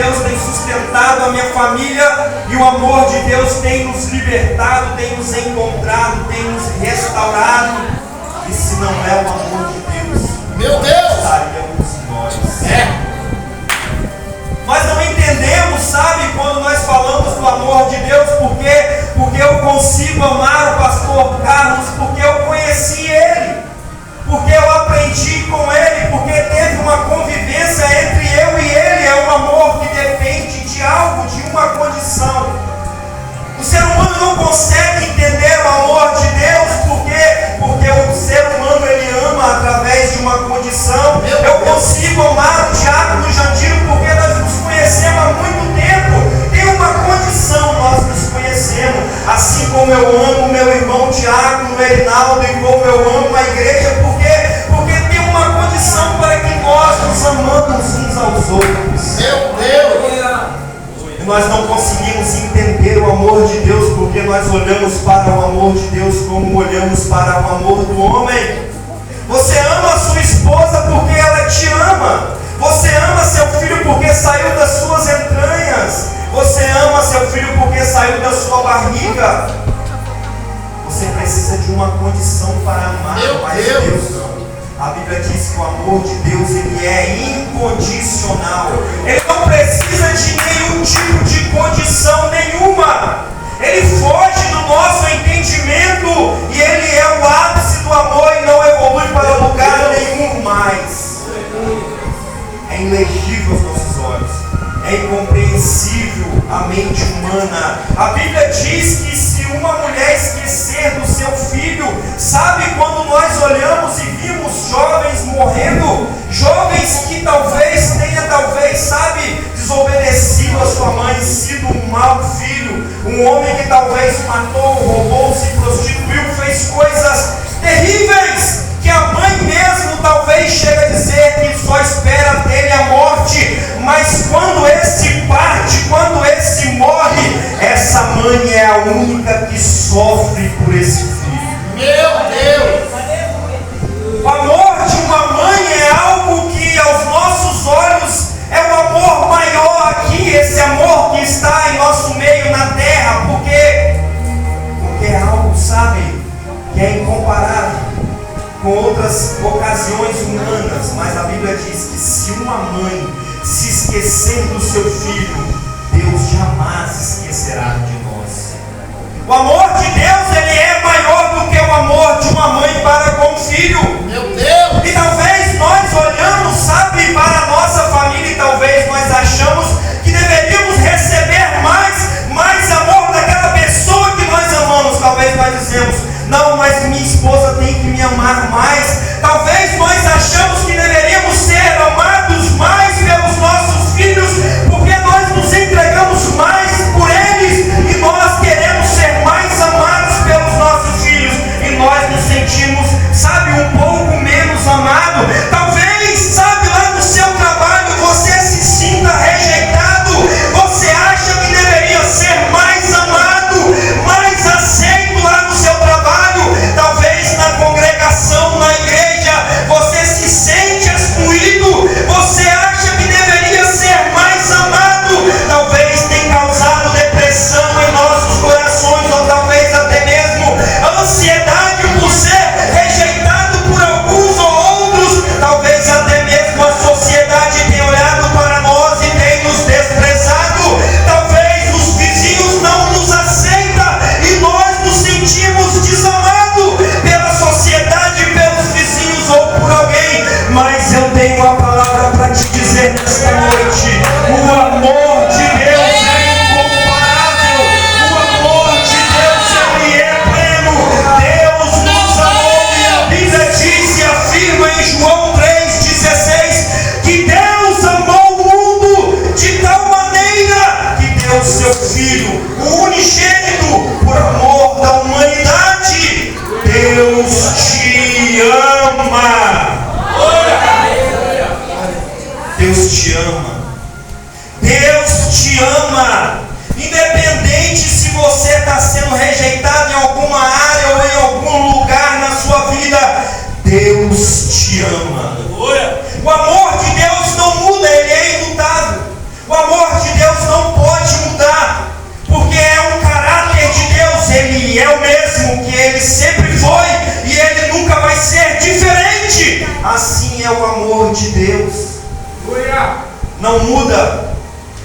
Deus tem sustentado a minha família, e o amor de Deus tem nos libertado, tem nos encontrado, tem nos restaurado. E se não é o amor de Deus, meu Deus, estaríamos nós. Nós não entendemos, sabe, quando nós falamos do amor de Deus, porque eu consigo amar o pastor Carlos, porque eu conheci ele, porque eu aprendi com ele, porque teve uma convivência entre eu e ele. É um amor que depende de algo, de uma condição. O ser humano não consegue entender o amor de Deus, porque o ser humano ele ama através de uma condição. Eu consigo amar o Diácono Jandiro porque nós nos conhecemos há muito tempo. Tem uma condição, nós nos conhecemos. Assim como eu amo meu irmão Diácono Erinaldo e como eu amo a igreja, porque tem uma condição para que nós nos amamos uns aos outros. Meu Deus! Nós não conseguimos entender o amor de Deus porque nós olhamos para o amor de Deus como olhamos para o amor do homem. Você ama a sua esposa porque ela te ama. Você ama seu filho porque saiu das suas entranhas. Você ama seu filho porque saiu da sua barriga. Você precisa de uma condição para amar, mas Deus não. A Bíblia diz que o amor de Deus ele é incondicional. Ele não precisa de nenhum tipo de condição nenhuma. Ele foge do nosso entendimento e ele é o ápice do amor e não evolui para lugar nenhum mais. É ilegível aos nossos olhos. É incompreensível à mente humana. A Bíblia diz que se uma mulher esquecer do seu filho, sabe quando nós olhamos e vimos jovens morrendo, jovens que talvez tenha, sabe, desobedecido a sua mãe, sido um mau filho, um homem que talvez matou, roubou, se prostituiu, fez coisas terríveis, que a mãe mesmo talvez chegue a dizer que só espera dele a morte, mas quando esse parte, quando esse morre, essa mãe é a única que sofre por esse filho. Meu Deus! O amor de uma mãe é algo que aos nossos olhos é o amor maior aqui, esse amor que está em nosso meio na terra, porque é algo, sabe, que é incomparável com outras ocasiões humanas. Mas a Bíblia diz que se uma mãe se esquecer do seu filho, Deus jamais esquecerá de nós. O amor de Deus ele é maior do que o amor de uma mãe para com o filho. Meu Deus! E talvez nós olhamos, sabe, para a nossa família, e talvez nós achamos que deveríamos receber mais amor daquela pessoa que nós amamos. Talvez nós dizemos, não, mas minha esposa tem que me amar mais. Talvez nós achamos que deveríamos ser amados mais pelos nossos filhos, porque nós nos entregamos mais por eles, e nós queremos ser mais amados pelos nossos filhos, e nós nos sentimos, sabe, um pouco menos amados. Talvez, sabe, lá no seu trabalho você se sinta rejeitado, você acha que deveria ser mais amado, mais aceito lá no seu trabalho. Talvez na congregação, na igreja, você se sente excluído, você acha que deveria ser mais amado. Talvez tenha causado depressão em nossos corações, ou talvez até mesmo ansiedade por ser rejeitado por alguns ou outros. Talvez até mesmo a sociedade tenha olhado para nós e tenha nos desprezado. Talvez os vizinhos não nos aceitam e nós nos sentimos desamados pela sociedade, pelos vizinhos ou por alguém. Mas eu tenho uma palavra para te dizer nesta noite: o amor de Deus é incomparável, o amor de Deus ele é pleno. Deus nos amou, e a Bíblia diz e afirma em João 3,16 que Deus amou o mundo de tal maneira que deu seu Filho, o unigênito, por amor da humanidade. Deus te ama. Deus te ama. Deus te ama. Independente se você está sendo rejeitado em alguma área ou em algum lugar na sua vida, Deus te ama. O amor de Deus não muda, ele é imutável. O amor não muda.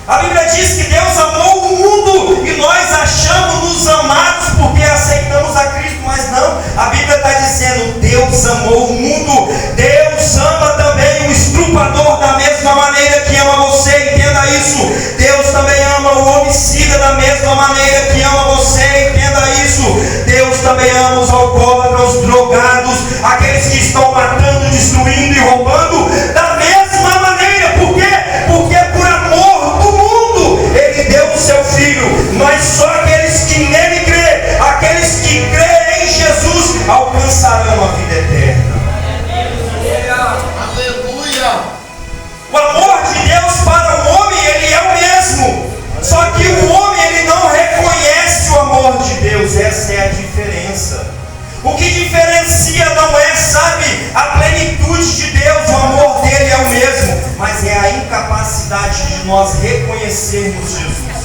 A Bíblia diz que Deus amou o mundo e nós achamos-nos amados porque aceitamos a Cristo, mas não. A Bíblia está dizendo: Deus amou o mundo. Deus ama também o estrupador da mesma maneira que ama você, entenda isso. Deus também ama o homicida da mesma maneira que ama você, entenda isso. Deus também ama os alcoólatras, os drogados, aqueles que estão matando, destruindo e roubando, da mesma maneira. Por quê? Porque por amor do mundo Ele deu o seu Filho, mas só aqueles que nele crê, aqueles que creem em Jesus, alcançarão a vida eterna. Aleluia. O amor de Deus para o homem, ele é o mesmo. Só que o homem, ele não reconhece o amor de Deus. Essa é a diferença. O que diferencia não é, sabe, a plenitude de Deus. O amor dele é o mesmo, mas é a incapacidade de nós reconhecermos Jesus.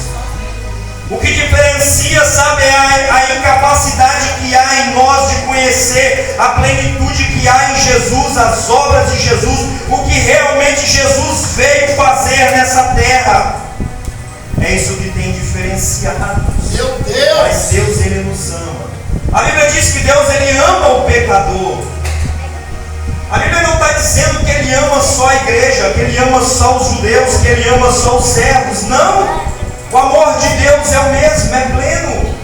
O que diferencia, sabe, é a incapacidade que há em nós de conhecer a plenitude que há em Jesus, as obras de Jesus, o que realmente Jesus veio fazer nessa terra. É isso que tem diferenciado. Meu Deus. Mas Deus, Ele nos ama. A Bíblia diz que Deus, Ele ama o pecador. A Bíblia não está dizendo que Ele ama só a igreja, que Ele ama só os judeus, que Ele ama só os servos. Não! O amor de Deus é o mesmo, é pleno.